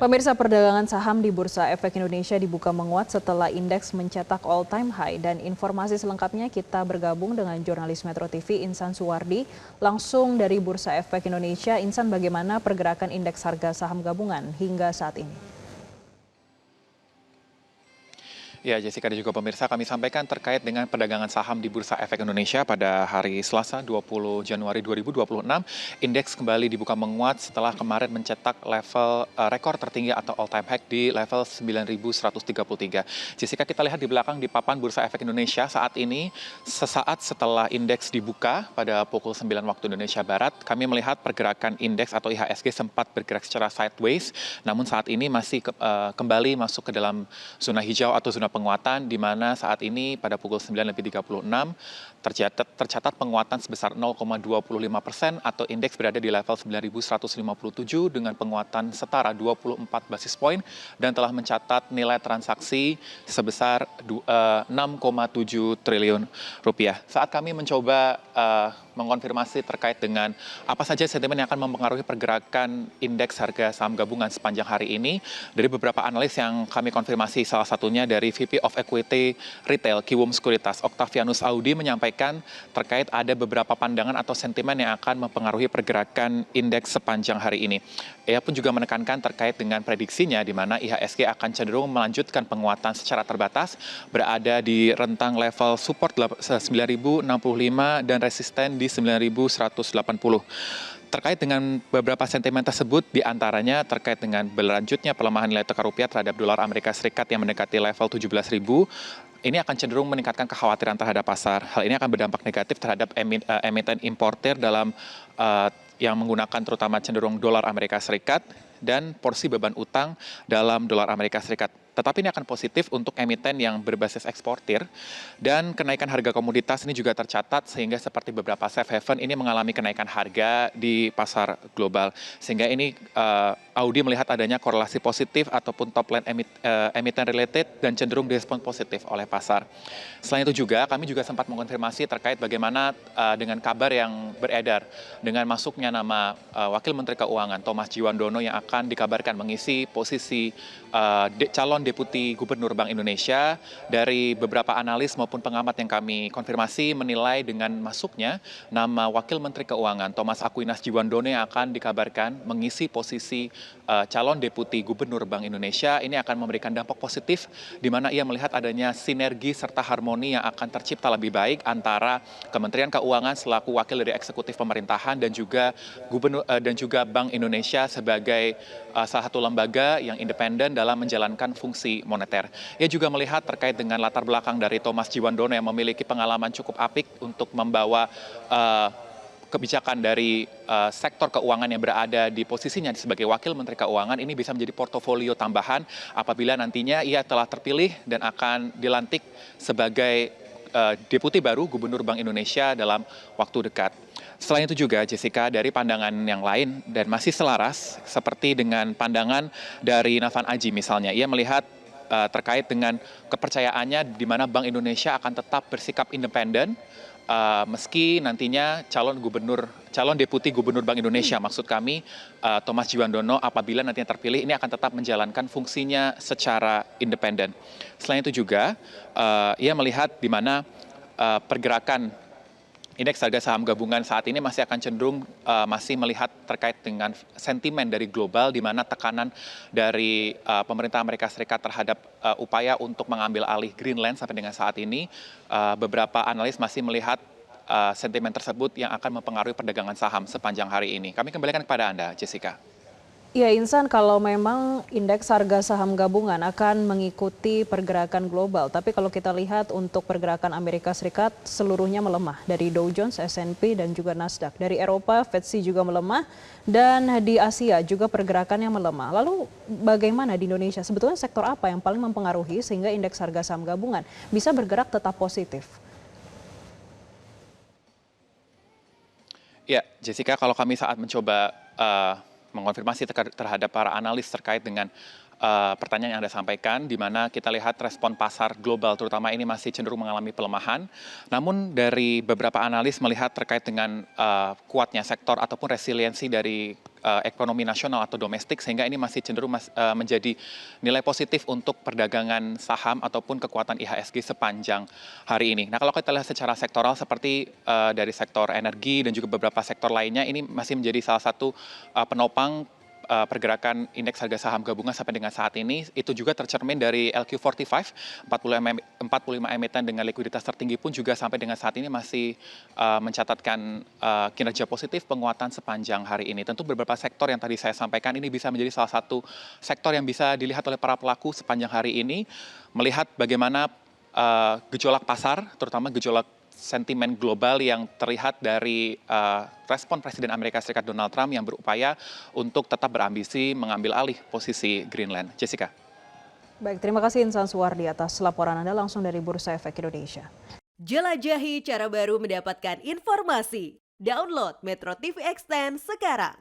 Pemirsa, perdagangan saham di Bursa Efek Indonesia dibuka menguat setelah indeks mencetak all-time high. Dan informasi selengkapnya kita bergabung dengan jurnalis Metro TV Insan Suwardi langsung dari Bursa Efek Indonesia. Insan, bagaimana pergerakan indeks harga saham gabungan hingga saat ini? Ya, Jessica dan juga pemirsa, kami sampaikan terkait dengan perdagangan saham di Bursa Efek Indonesia pada hari Selasa 20 Januari 2026. Indeks kembali dibuka menguat setelah kemarin mencetak level rekor tertinggi atau all-time high di level 9.133. Jessica, kita lihat di belakang di papan Bursa Efek Indonesia saat ini, sesaat setelah indeks dibuka pada pukul 9 waktu Indonesia Barat, kami melihat pergerakan indeks atau IHSG sempat bergerak secara sideways, namun saat ini masih kembali masuk ke dalam zona hijau atau zona penguatan, di mana saat ini pada pukul 9.36 tercatat penguatan sebesar 0,25% atau indeks berada di level 9.157 dengan penguatan setara 24 basis poin dan telah mencatat nilai transaksi sebesar 6,7 triliun rupiah. Saat kami mencoba mengonfirmasi terkait dengan apa saja sentimen yang akan mempengaruhi pergerakan indeks harga saham gabungan sepanjang hari ini, dari beberapa analis yang kami konfirmasi, salah satunya dari VP of Equity Retail Kiwum Sekuritas Octavianus Audi menyampaikan terkait ada beberapa pandangan atau sentimen yang akan mempengaruhi pergerakan indeks sepanjang hari ini. Ia pun juga menekankan terkait dengan prediksinya di mana IHSG akan cenderung melanjutkan penguatan secara terbatas berada di rentang level support 9.065 dan resisten di 9.180. Terkait dengan beberapa sentimen tersebut, diantaranya terkait dengan berlanjutnya pelemahan nilai tukar rupiah terhadap dolar Amerika Serikat yang mendekati level 17.000, ini akan cenderung meningkatkan kekhawatiran terhadap pasar. Hal ini akan berdampak negatif terhadap emiten importer dalam yang menggunakan terutama cenderung dolar Amerika Serikat dan porsi beban utang dalam dolar Amerika Serikat. Tetapi ini akan positif untuk emiten yang berbasis eksportir, dan kenaikan harga komoditas ini juga tercatat sehingga seperti beberapa safe haven ini mengalami kenaikan harga di pasar global. Sehingga ini Audi melihat adanya korelasi positif ataupun top line emiten related dan cenderung direspon positif oleh pasar. Selain itu juga kami juga sempat mengonfirmasi terkait bagaimana dengan kabar yang beredar dengan masuknya nama Wakil Menteri Keuangan Thomas Djiwandono yang akan dikabarkan mengisi posisi calon Deputi Gubernur Bank Indonesia. Dari beberapa analis maupun pengamat yang kami konfirmasi menilai dengan masuknya nama Wakil Menteri Keuangan Thomas Aquinas Djiwandono yang akan dikabarkan mengisi posisi calon Deputi Gubernur Bank Indonesia ini akan memberikan dampak positif di mana ia melihat adanya sinergi serta harmoni yang akan tercipta lebih baik antara Kementerian Keuangan selaku wakil dari eksekutif pemerintahan dan juga Bank Indonesia sebagai salah satu lembaga yang independen dalam menjalankan fungsi moneter. Ia juga melihat terkait dengan latar belakang dari Thomas Djiwandono yang memiliki pengalaman cukup apik untuk membawa kebijakan dari sektor keuangan yang berada di posisinya sebagai Wakil Menteri Keuangan ini bisa menjadi portofolio tambahan apabila nantinya ia telah terpilih dan akan dilantik sebagai Deputi baru Gubernur Bank Indonesia dalam waktu dekat. Selain itu juga, Jessica, dari pandangan yang lain dan masih selaras seperti dengan pandangan dari Nafan Aji misalnya, ia melihat terkait dengan kepercayaannya di mana Bank Indonesia akan tetap bersikap independen meski nantinya calon Deputi Gubernur Bank Indonesia, maksud kami Thomas Djiwandono apabila nantinya terpilih ini akan tetap menjalankan fungsinya secara independen. Selain itu juga ia melihat di mana pergerakan indeks harga saham gabungan saat ini masih akan cenderung masih melihat terkait dengan sentimen dari global di mana tekanan dari pemerintah Amerika Serikat terhadap upaya untuk mengambil alih Greenland sampai dengan saat ini, beberapa analis masih melihat sentimen tersebut yang akan mempengaruhi perdagangan saham sepanjang hari ini. Kami kembalikan kepada Anda, Jessica. Ya, Insan, kalau memang indeks harga saham gabungan akan mengikuti pergerakan global, tapi kalau kita lihat untuk pergerakan Amerika Serikat seluruhnya melemah, dari Dow Jones, S&P dan juga Nasdaq. Dari Eropa, FTSE juga melemah, dan di Asia juga pergerakannya melemah. Lalu bagaimana di Indonesia? Sebetulnya sektor apa yang paling mempengaruhi sehingga indeks harga saham gabungan bisa bergerak tetap positif? Ya, Jessica, kalau kami saat mencoba mengonfirmasi terhadap para analis terkait dengan pertanyaan yang Anda sampaikan, di mana kita lihat respon pasar global terutama ini masih cenderung mengalami pelemahan. Namun dari beberapa analis melihat terkait dengan kuatnya sektor ataupun resiliensi dari ekonomi nasional atau domestik, sehingga ini masih cenderung menjadi nilai positif untuk perdagangan saham ataupun kekuatan IHSG sepanjang hari ini. Nah, kalau kita lihat secara sektoral seperti dari sektor energi dan juga beberapa sektor lainnya, ini masih menjadi salah satu penopang pergerakan indeks harga saham gabungan sampai dengan saat ini. Itu juga tercermin dari LQ45, 45 emiten dengan likuiditas tertinggi pun juga sampai dengan saat ini masih mencatatkan kinerja positif penguatan sepanjang hari ini. Tentu beberapa sektor yang tadi saya sampaikan ini bisa menjadi salah satu sektor yang bisa dilihat oleh para pelaku sepanjang hari ini, melihat bagaimana gejolak pasar, terutama gejolak sentimen global yang terlihat dari respon Presiden Amerika Serikat Donald Trump yang berupaya untuk tetap berambisi mengambil alih posisi Greenland. Jessica. Baik, terima kasih Insan Suwardi atas laporan Anda langsung dari Bursa Efek Indonesia. Jelajahi cara baru mendapatkan informasi. Download Metro TV Extend sekarang.